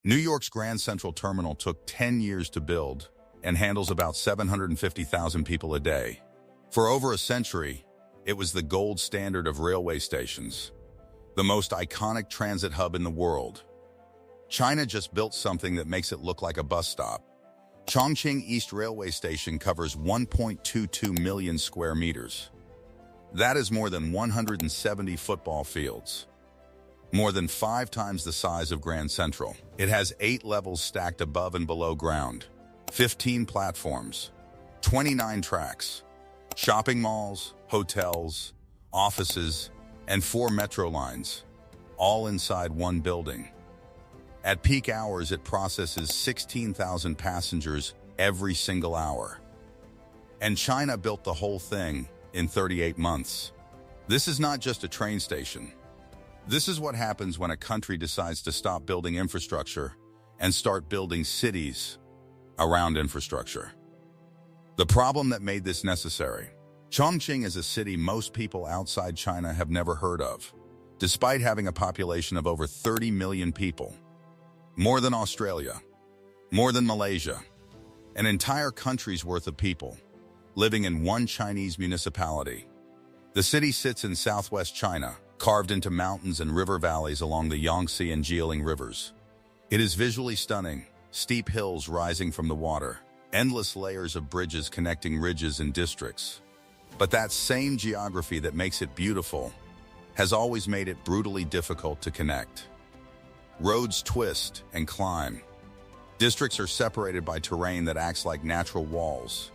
New York's Grand Central Terminal took 10 years to build and handles about 750,000 people a day. For over a century, it was the gold standard of railway stations, the most iconic transit hub in the world. China just built something that makes it look like a bus stop. Chongqing East Railway Station covers 1.22 million square meters. That is more than 170 football fields. More than 5 times the size of Grand Central. It has 8 levels stacked above and below ground, 15 platforms, 29 tracks, shopping malls, hotels, offices, and 4 metro lines, all inside one building. At peak hours, it processes 16,000 passengers every single hour. And China built the whole thing in 38 months. This is not just a train station. This is what happens when a country decides to stop building infrastructure and start building cities around infrastructure. The problem that made this necessary. Chongqing is a city most people outside China have never heard of, despite having a population of over 30 million people. More than Australia, more than Malaysia, an entire country's worth of people living in one Chinese municipality. The city sits in southwest China, carved into mountains and river valleys along the Yangtze and Jilin rivers. It is visually stunning, steep hills rising from the water, endless layers of bridges connecting ridges and districts. But that same geography that makes it beautiful has always made it brutally difficult to connect. Roads twist and climb. Districts are separated by terrain that acts like natural walls.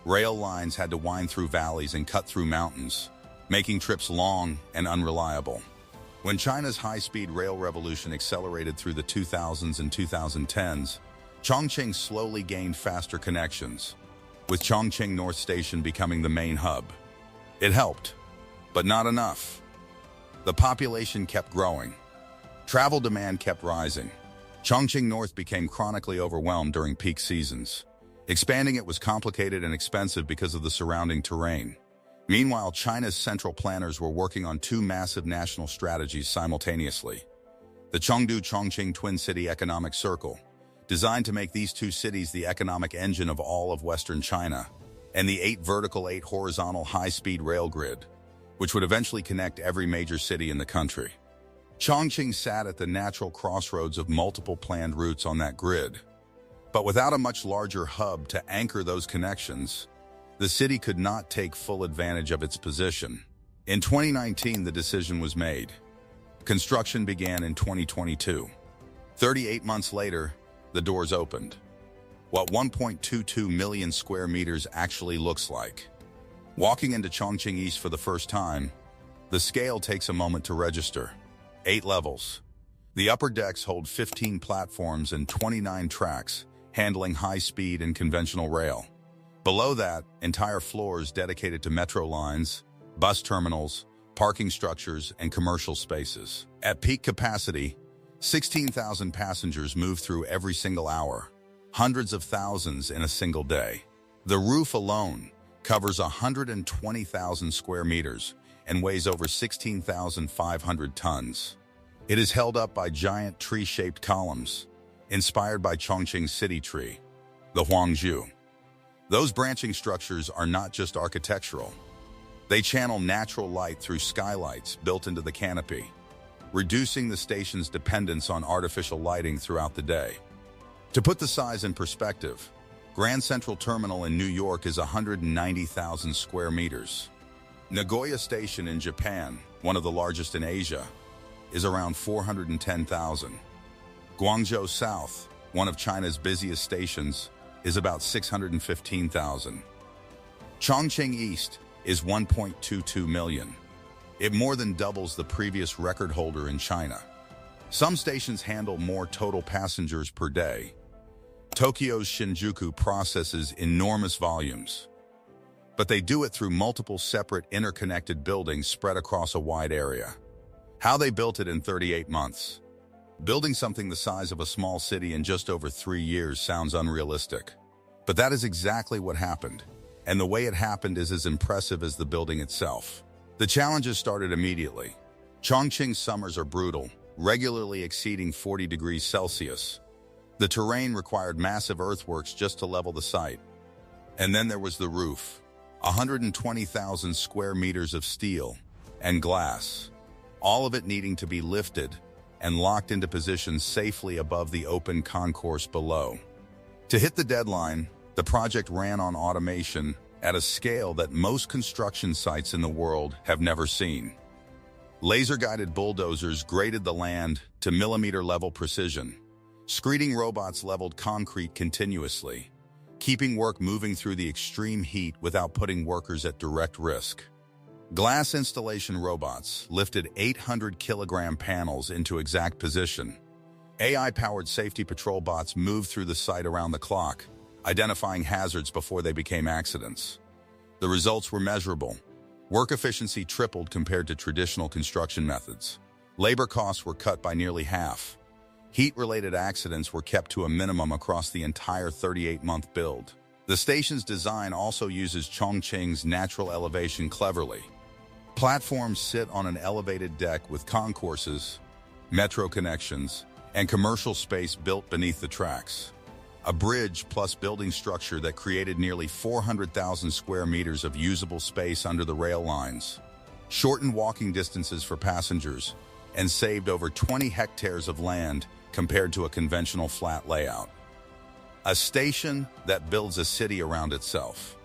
Rail lines had to wind through valleys and cut through mountains, making trips long and unreliable. When China's high-speed rail revolution accelerated through the 2000s and 2010s, Chongqing slowly gained faster connections, with Chongqing North Station becoming the main hub. It helped, but not enough. The population kept growing. Travel demand kept rising. Chongqing North became chronically overwhelmed during peak seasons. Expanding it was complicated and expensive because of the surrounding terrain. Meanwhile, China's central planners were working on 2 massive national strategies simultaneously. The Chengdu-Chongqing Twin City Economic Circle, designed to make these 2 cities the economic engine of all of Western China, and the 8 vertical, 8 horizontal high-speed rail grid, which would eventually connect every major city in the country. Chongqing sat at the natural crossroads of multiple planned routes on that grid. But without a much larger hub to anchor those connections, the city could not take full advantage of its position. In 2019, the decision was made. Construction began in 2022. 38 months later, the doors opened. What 1.22 million square meters actually looks like. Walking into Chongqing East for the first time, the scale takes a moment to register. 8 levels. The upper decks hold 15 platforms and 29 tracks, handling high-speed and conventional rail. Below that, entire floors dedicated to metro lines, bus terminals, parking structures, and commercial spaces. At peak capacity, 16,000 passengers move through every single hour, hundreds of thousands in a single day. The roof alone covers 120,000 square meters and weighs over 16,500 tons. It is held up by giant tree-shaped columns, inspired by Chongqing's city tree, the Huangzhu. Those branching structures are not just architectural. They channel natural light through skylights built into the canopy, reducing the station's dependence on artificial lighting throughout the day. To put the size in perspective, Grand Central Terminal in New York is 190,000 square meters. Nagoya Station in Japan, one of the largest in Asia, is around 410,000. Guangzhou South, one of China's busiest stations, is about 615,000. Chongqing East is 1.22 million. It more than doubles the previous record holder in China. Some stations handle more total passengers per day. Tokyo's Shinjuku processes enormous volumes, but they do it through multiple separate interconnected buildings spread across a wide area. How they built it in 38 months. Building something the size of a small city in just over 3 years sounds unrealistic. But that is exactly what happened, and the way it happened is as impressive as the building itself. The challenges started immediately. Chongqing's summers are brutal, regularly exceeding 40 degrees Celsius. The terrain required massive earthworks just to level the site. And then there was the roof, 120,000 square meters of steel and glass, all of it needing to be lifted and locked into position safely above the open concourse below. To hit the deadline, the project ran on automation at a scale that most construction sites in the world have never seen. Laser-guided bulldozers graded the land to millimeter-level precision. Screeding robots leveled concrete continuously, keeping work moving through the extreme heat without putting workers at direct risk. Glass installation robots lifted 800-kilogram panels into exact position. AI-powered safety patrol bots moved through the site around the clock, identifying hazards before they became accidents. The results were measurable. Work efficiency tripled compared to traditional construction methods. Labor costs were cut by nearly half. Heat-related accidents were kept to a minimum across the entire 38-month build. The station's design also uses Chongqing's natural elevation cleverly. Platforms sit on an elevated deck with concourses, metro connections, and commercial space built beneath the tracks. A bridge plus building structure that created nearly 400,000 square meters of usable space under the rail lines, shortened walking distances for passengers, and saved over 20 hectares of land compared to a conventional flat layout. A station that builds a city around itself.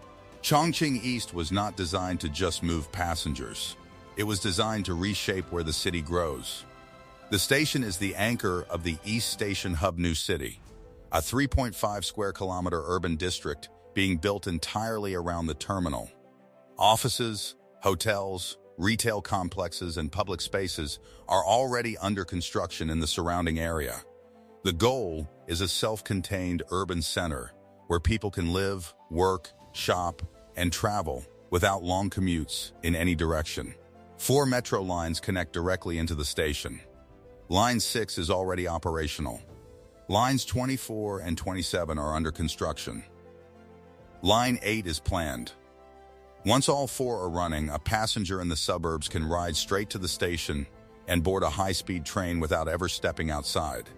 Chongqing East was not designed to just move passengers. It was designed to reshape where the city grows. The station is the anchor of the East Station Hub New City, a 3.5 square kilometer urban district being built entirely around the terminal. Offices, hotels, retail complexes, and public spaces are already under construction in the surrounding area. The goal is a self-contained urban center where people can live, work, shop, and travel without long commutes in any direction. 4 metro lines connect directly into the station. Line 6 is already operational. Lines 24 and 27 are under construction. Line 8 is planned. Once all 4 are running, a passenger in the suburbs can ride straight to the station and board a high-speed train without ever stepping outside.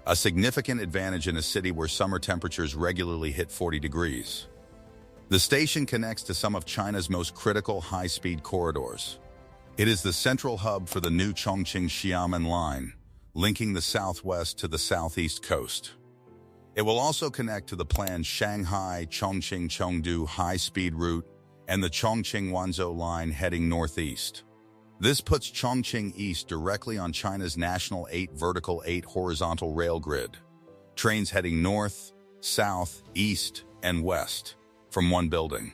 A significant advantage in a city where summer temperatures regularly hit 40 degrees. The station connects to some of China's most critical high-speed corridors. It is the central hub for the new Chongqing-Xiamen line, linking the southwest to the southeast coast. It will also connect to the planned Shanghai-Chongqing-Chengdu high-speed route and the Chongqing-Wanzhou line heading northeast. This puts Chongqing East directly on China's national 8 vertical 8 horizontal rail grid. Trains heading north, south, east, and west from one building.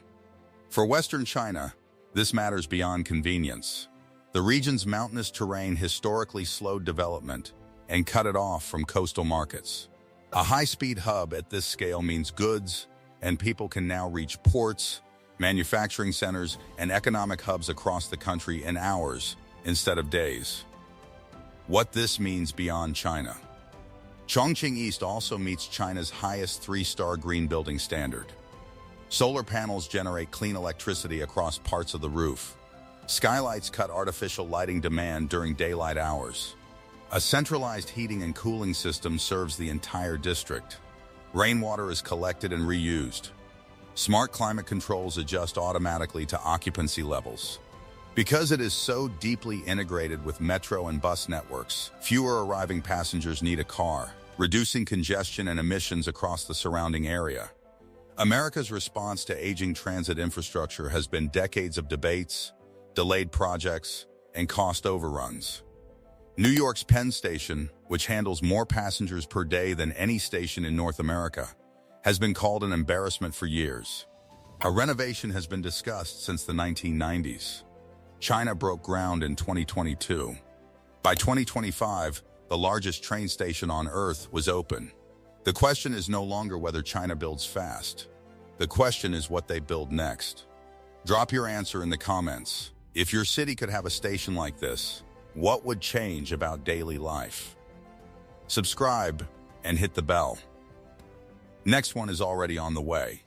For Western China, this matters beyond convenience. The region's mountainous terrain historically slowed development and cut it off from coastal markets. A high-speed hub at this scale means goods and people can now reach ports, manufacturing centers, and economic hubs across the country in hours instead of days. What this means beyond China. Chongqing East also meets China's highest 3-star green building standard. Solar panels generate clean electricity across parts of the roof. Skylights cut artificial lighting demand during daylight hours. A centralized heating and cooling system serves the entire district. Rainwater is collected and reused. Smart climate controls adjust automatically to occupancy levels. Because it is so deeply integrated with metro and bus networks, fewer arriving passengers need a car, reducing congestion and emissions across the surrounding area. America's response to aging transit infrastructure has been decades of debates, delayed projects, and cost overruns. New York's Penn Station, which handles more passengers per day than any station in North America, has been called an embarrassment for years. A renovation has been discussed since the 1990s. China broke ground in 2022. By 2025, the largest train station on Earth was open. The question is no longer whether China builds fast. The question is what they build next. Drop your answer in the comments. If your city could have a station like this, what would change about daily life? Subscribe and hit the bell. Next one is already on the way.